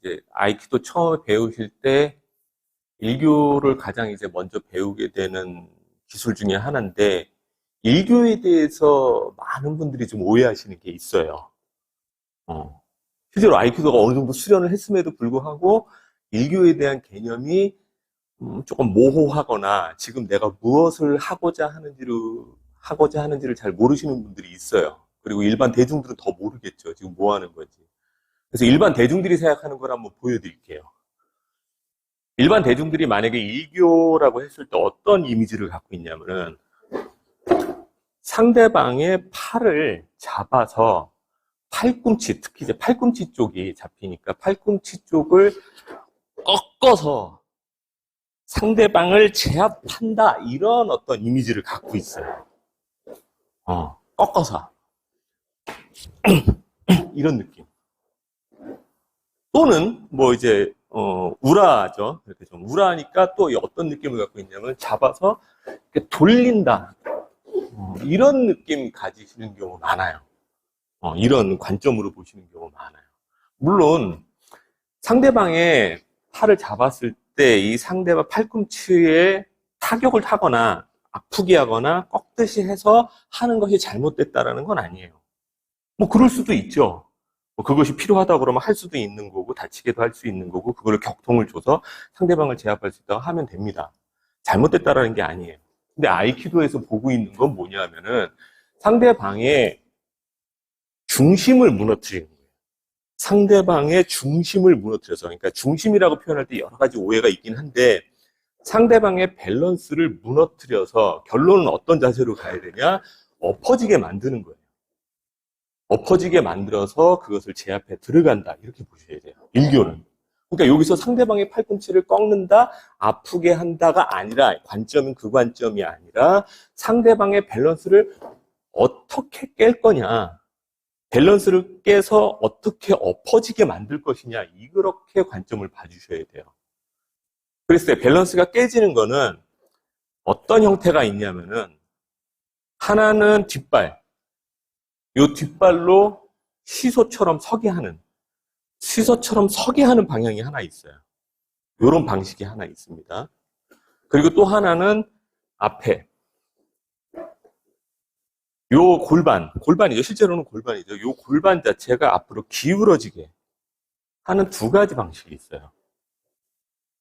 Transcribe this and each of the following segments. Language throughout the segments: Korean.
이제 아이키도 처음에 배우실 때 일교를 가장 이제 먼저 배우게 되는 기술 중에 하나인데, 일교에 대해서 많은 분들이 좀 오해하시는 게 있어요. 실제로 아이키도가 어느 정도 수련을 했음에도 불구하고 일교에 대한 개념이 조금 모호하거나 지금 내가 무엇을 하고자 하는지를 잘 모르시는 분들이 있어요. 그리고 일반 대중들은 더 모르겠죠. 지금 뭐 하는 건지. 그래서 일반 대중들이 생각하는 걸 한번 보여드릴게요. 일반 대중들이 만약에 일교라고 했을 때 어떤 이미지를 갖고 있냐면은, 상대방의 팔을 잡아서 팔꿈치, 특히 이제 팔꿈치 쪽이 잡히니까 팔꿈치 쪽을 꺾어서 상대방을 제압한다, 이런 어떤 이미지를 갖고 있어요. 꺾어서 이런 느낌. 또는 뭐 이제 우라죠. 이렇게 좀 우라하니까 또 어떤 느낌을 갖고 있냐면, 잡아서 이렇게 돌린다, 이런 느낌 가지시는 경우 많아요. 이런 관점으로 보시는 경우 많아요. 물론 상대방의 팔을 잡았을 때 이 상대방 팔꿈치에 타격을 하거나 아프게 하거나 꺾듯이 해서 하는 것이 잘못됐다라는 건 아니에요. 뭐 그럴 수도 있죠. 뭐 그것이 필요하다 그러면 할 수도 있는 거고, 다치게도 할 수 있는 거고, 그걸 격통을 줘서 상대방을 제압할 수 있다고 하면 됩니다. 잘못됐다라는 게 아니에요. 근데 아이키도에서 보고 있는 건 뭐냐면은, 상대방의 중심을 무너뜨리는 거예요. 상대방의 중심을 무너뜨려서, 그러니까 중심이라고 표현할 때 여러 가지 오해가 있긴 한데, 상대방의 밸런스를 무너뜨려서 결론은 어떤 자세로 가야 되냐? 엎어지게 만드는 거예요. 엎어지게 만들어서 그것을 제압해 들어간다, 이렇게 보셔야 돼요. 일교는. 그러니까 여기서 상대방의 팔꿈치를 꺾는다, 아프게 한다가 아니라, 관점은 그 관점이 아니라 상대방의 밸런스를 어떻게 깰 거냐, 밸런스를 깨서 어떻게 엎어지게 만들 것이냐, 이렇게 관점을 봐주셔야 돼요. 그래서 밸런스가 깨지는 거는 어떤 형태가 있냐면은, 하나는 뒷발, 요 뒷발로 시소처럼 서게 하는 방향이 하나 있어요. 요런 방식이 하나 있습니다. 그리고 또 하나는 앞에, 요 골반이죠. 실제로는 골반이죠. 요 골반 자체가 앞으로 기울어지게 하는 두 가지 방식이 있어요.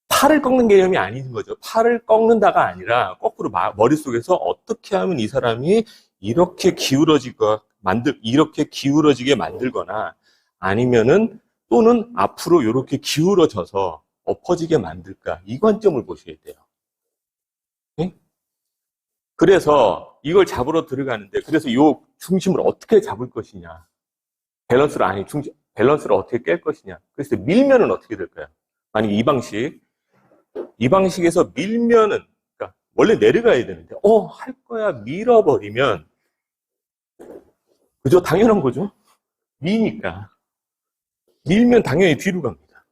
팔을 꺾는 개념이 아닌 거죠. 팔을 꺾는다가 아니라 거꾸로 머릿속에서 어떻게 하면 이 사람이 이렇게 이렇게 기울어지게 만들거나, 아니면은 또는 앞으로 이렇게 기울어져서 엎어지게 만들까, 이 관점을 보셔야 돼요. 네? 그래서 이걸 잡으러 들어가는데, 그래서 이 중심을 어떻게 잡을 것이냐, 밸런스를 어떻게 깰 것이냐. 그래서 밀면은 어떻게 될까요? 만약에 이 방식에서 밀면은, 그러니까 원래 내려가야 되는데, 할 거야, 밀어버리면, 그죠? 당연한 거죠? 미니까. 밀면 당연히 뒤로 갑니다.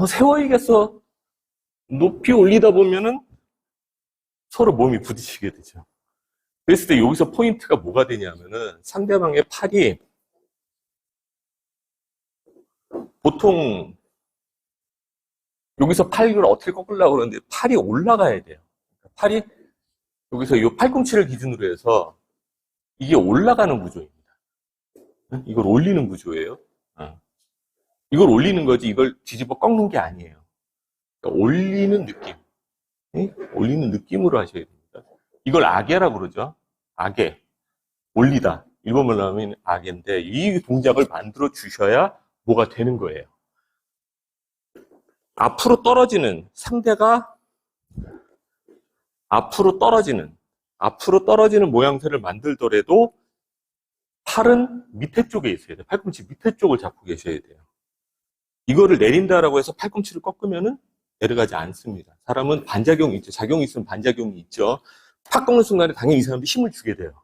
세워야겠어. 높이 올리다 보면은 서로 몸이 부딪히게 되죠. 그랬을 때 여기서 포인트가 뭐가 되냐면은, 상대방의 팔이 보통 여기서 팔을 어떻게 꺾으려고 그러는데, 팔이 올라가야 돼요. 팔이 여기서 이 팔꿈치를 기준으로 해서 이게 올라가는 구조입니다. 이걸 올리는 구조예요. 이걸 올리는 거지, 이걸 뒤집어 꺾는 게 아니에요. 그러니까 올리는 느낌. 올리는 느낌으로 하셔야 됩니다. 이걸 아게라고 그러죠. 아게. 올리다. 일본말로 하면 아게인데, 이 동작을 만들어 주셔야 뭐가 되는 거예요. 앞으로 떨어지는, 상대가 앞으로 떨어지는 모양새를 만들더라도 팔은 밑에 쪽에 있어야 돼요. 팔꿈치 밑에 쪽을 잡고 계셔야 돼요. 이거를 내린다라고 해서 팔꿈치를 꺾으면은 내려가지 않습니다. 사람은 반작용이 있죠. 작용이 있으면 반작용이 있죠. 팍 꺾는 순간에 당연히 이 사람도 힘을 주게 돼요.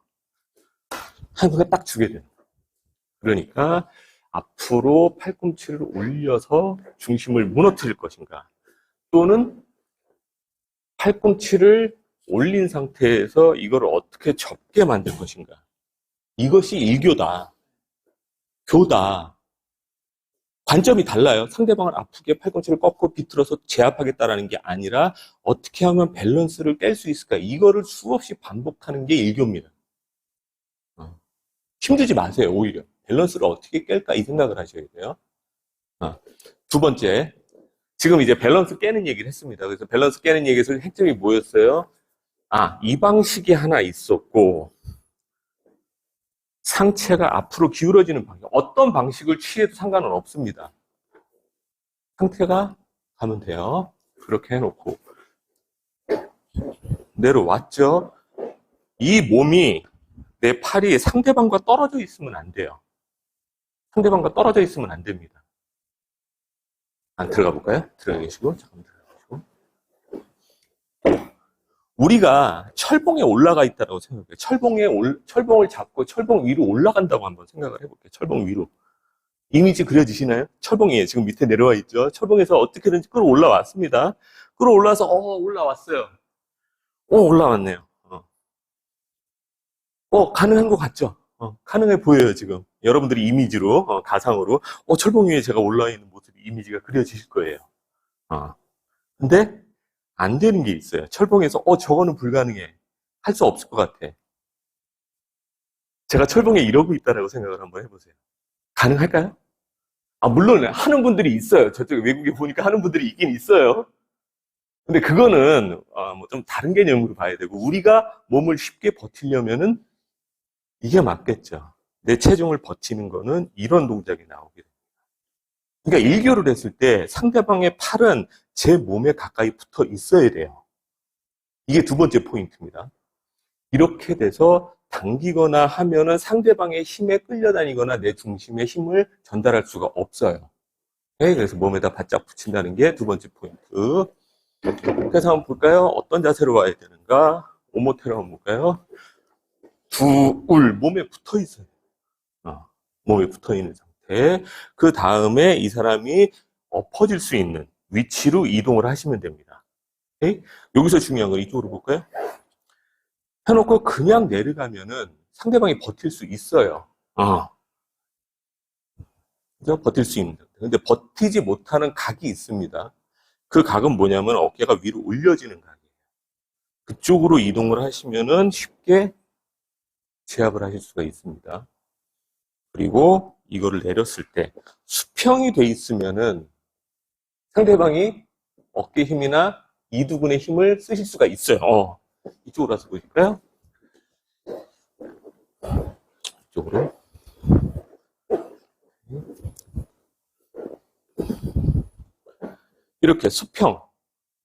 한 번에 딱 주게 돼요. 그러니까 앞으로 팔꿈치를 올려서 중심을 무너뜨릴 것인가? 또는 팔꿈치를 올린 상태에서 이걸 어떻게 접게 만들 것인가? 이것이 일교다. 교다. 관점이 달라요. 상대방을 아프게 팔꿈치를 꺾고 비틀어서 제압하겠다라는 게 아니라 어떻게 하면 밸런스를 깰 수 있을까? 이거를 수없이 반복하는 게 일교입니다. 힘들지 마세요, 오히려. 밸런스를 어떻게 깰까? 이 생각을 하셔야 돼요. 두 번째. 지금 이제 밸런스 깨는 얘기를 했습니다. 그래서 밸런스 깨는 얘기에서 핵심이 뭐였어요? 이 방식이 하나 있었고, 상체가 앞으로 기울어지는 방식. 어떤 방식을 취해도 상관은 없습니다. 상태가 가면 돼요. 그렇게 해놓고. 내려왔죠? 이 몸이, 내 팔이 상대방과 떨어져 있으면 안 돼요. 상대방과 떨어져 있으면 안 됩니다. 안 들어가 볼까요? 들어가 계시고, 잠깐만 들어가 계시고. 우리가 철봉에 올라가 있다고 생각해요. 철봉을 잡고 철봉 위로 올라간다고 한번 생각을 해볼게요. 철봉 위로. 이미지 그려지시나요? 철봉이에요. 지금 밑에 내려와 있죠. 철봉에서 어떻게든지 끌어올라왔습니다. 끌어올라서 올라왔어요. 올라왔네요. 가능한 것 같죠? 가능해 보여요, 지금. 여러분들이 이미지로, 가상으로. 철봉 위에 제가 올라와 있는 모습이 이미지가 그려지실 거예요. 근데, 안 되는 게 있어요. 철봉에서, 저거는 불가능해. 할 수 없을 것 같아. 제가 철봉에 이러고 있다라고 생각을 한번 해보세요. 가능할까요? 물론, 하는 분들이 있어요. 저쪽 외국에 보니까 하는 분들이 있긴 있어요. 근데 그거는, 뭐 좀 다른 개념으로 봐야 되고, 우리가 몸을 쉽게 버티려면은, 이게 맞겠죠. 내 체중을 버티는 거는 이런 동작이 나오게 됩니다. 그러니까 일교를 했을 때 상대방의 팔은 제 몸에 가까이 붙어 있어야 돼요. 이게 두 번째 포인트입니다. 이렇게 돼서 당기거나 하면은 상대방의 힘에 끌려다니거나 내 중심에 힘을 전달할 수가 없어요. 네, 그래서 몸에다 바짝 붙인다는 게 두 번째 포인트. 그래서 한번 볼까요? 어떤 자세로 와야 되는가? 오모테로 한번 볼까요? 몸에 붙어 있어요. 몸에 붙어 있는 상태. 그 다음에 이 사람이 엎어질 수 있는 위치로 이동을 하시면 됩니다. 오케이? 여기서 중요한 건 이쪽으로 볼까요? 해놓고 그냥 내려가면은 상대방이 버틸 수 있어요. 그죠? 버틸 수 있는. 근데 버티지 못하는 각이 있습니다. 그 각은 뭐냐면 어깨가 위로 올려지는 각이에요. 그쪽으로 이동을 하시면은 쉽게 제압을 하실 수가 있습니다. 그리고 이거를 내렸을 때 수평이 돼 있으면은 상대방이 어깨 힘이나 이두근의 힘을 쓰실 수가 있어요. 이쪽으로 와서 보실까요? 이쪽으로. 이렇게 수평.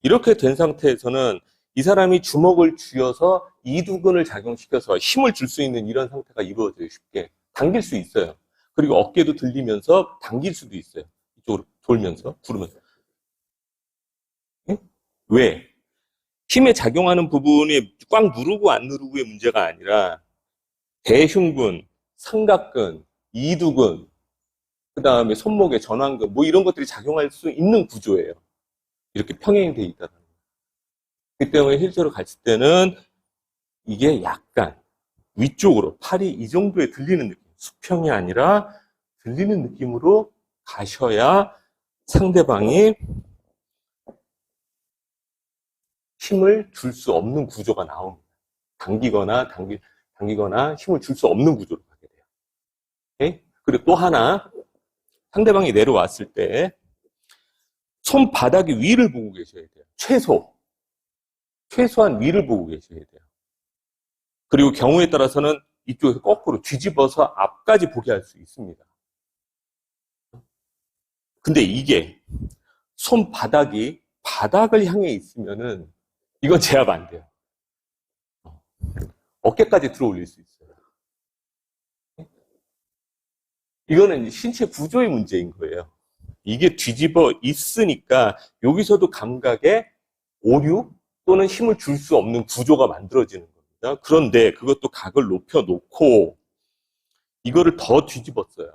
이렇게 된 상태에서는 이 사람이 주먹을 쥐어서 이두근을 작용시켜서 힘을 줄 수 있는 이런 상태가 이루어져요. 쉽게. 당길 수 있어요. 그리고 어깨도 들리면서 당길 수도 있어요. 이쪽으로 돌면서, 구르면서. 왜? 힘에 작용하는 부분이 꽉 누르고 안 누르고의 문제가 아니라 대흉근, 삼각근, 이두근, 그 다음에 손목의 전완근, 뭐 이런 것들이 작용할 수 있는 구조예요. 이렇게 평행이 돼 있다는 거예요. 그렇기 때문에 힐체로 갔을 때는 이게 약간 위쪽으로 팔이 이 정도에 들리는 느낌, 수평이 아니라 들리는 느낌으로 가셔야 상대방이 힘을 줄 수 없는 구조가 나옵니다. 당기거나 힘을 줄 수 없는 구조로 가게 돼요. 오케이? 그리고 또 하나, 상대방이 내려왔을 때 손바닥이 위를 보고 계셔야 돼요. 최소한 위를 보고 계셔야 돼요. 그리고 경우에 따라서는 이쪽에서 거꾸로 뒤집어서 앞까지 보게 할 수 있습니다. 근데 이게 손바닥이 바닥을 향해 있으면은 이건 제압 안 돼요. 어깨까지 들어 올릴 수 있어요. 이거는 신체 구조의 문제인 거예요. 이게 뒤집어 있으니까 여기서도 감각에 오류 또는 힘을 줄 수 없는 구조가 만들어지는 겁니다. 그런데 그것도 각을 높여 놓고 이거를 더 뒤집었어요.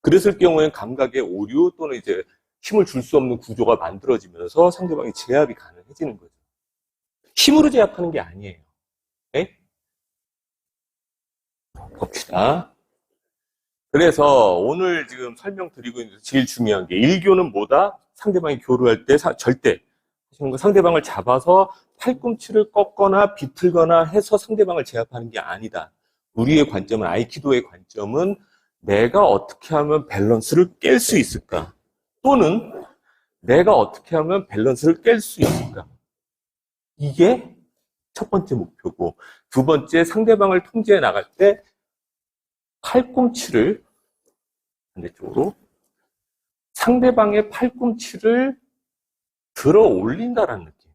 그랬을 경우에는 감각의 오류 또는 이제 힘을 줄 수 없는 구조가 만들어지면서 상대방이 제압이 가능해지는 거죠. 힘으로 제압하는 게 아니에요. 네? 봅시다. 그래서 오늘 지금 설명드리고 있는 제일 중요한 게 일교는 뭐다? 상대방이 교류할 때 절대 상대방을 잡아서 팔꿈치를 꺾거나 비틀거나 해서 상대방을 제압하는 게 아니다. 우리의 관점은, 아이키도의 관점은 내가 어떻게 하면 밸런스를 깰 수 있을까? 또는 내가 어떻게 하면 밸런스를 깰 수 있을까? 이게 첫 번째 목표고, 두 번째, 상대방을 통제해 나갈 때 팔꿈치를 반대쪽으로 상대방의 팔꿈치를 들어 올린다라는 느낌.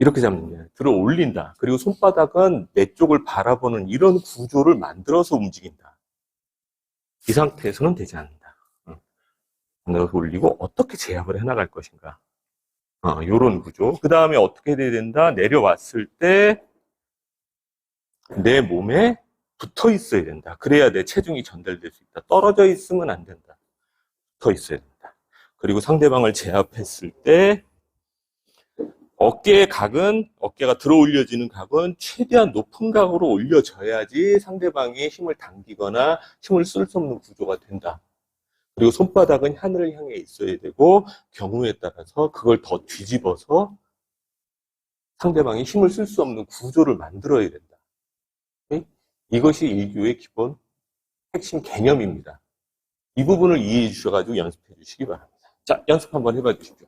이렇게 잡는 거예요. 들어 올린다. 그리고 손바닥은 내 쪽을 바라보는 이런 구조를 만들어서 움직인다. 이 상태에서는 되지 않는다. 들어서 올리고 어떻게 제압을 해나갈 것인가. 이런 구조. 그 다음에 어떻게 돼야 된다? 내려왔을 때 내 몸에 붙어 있어야 된다. 그래야 내 체중이 전달될 수 있다. 떨어져 있으면 안 된다. 붙어 있어야 된다. 그리고 상대방을 제압했을 때 어깨의 각은, 어깨가 들어 올려지는 각은 최대한 높은 각으로 올려져야지 상대방이 힘을 당기거나 힘을 쓸 수 없는 구조가 된다. 그리고 손바닥은 하늘을 향해 있어야 되고, 경우에 따라서 그걸 더 뒤집어서 상대방이 힘을 쓸 수 없는 구조를 만들어야 된다. 이것이 일교의 기본 핵심 개념입니다. 이 부분을 이해해 주셔가지고 연습해 주시기 바랍니다. 자, 연습 한번 해봐 주십시오.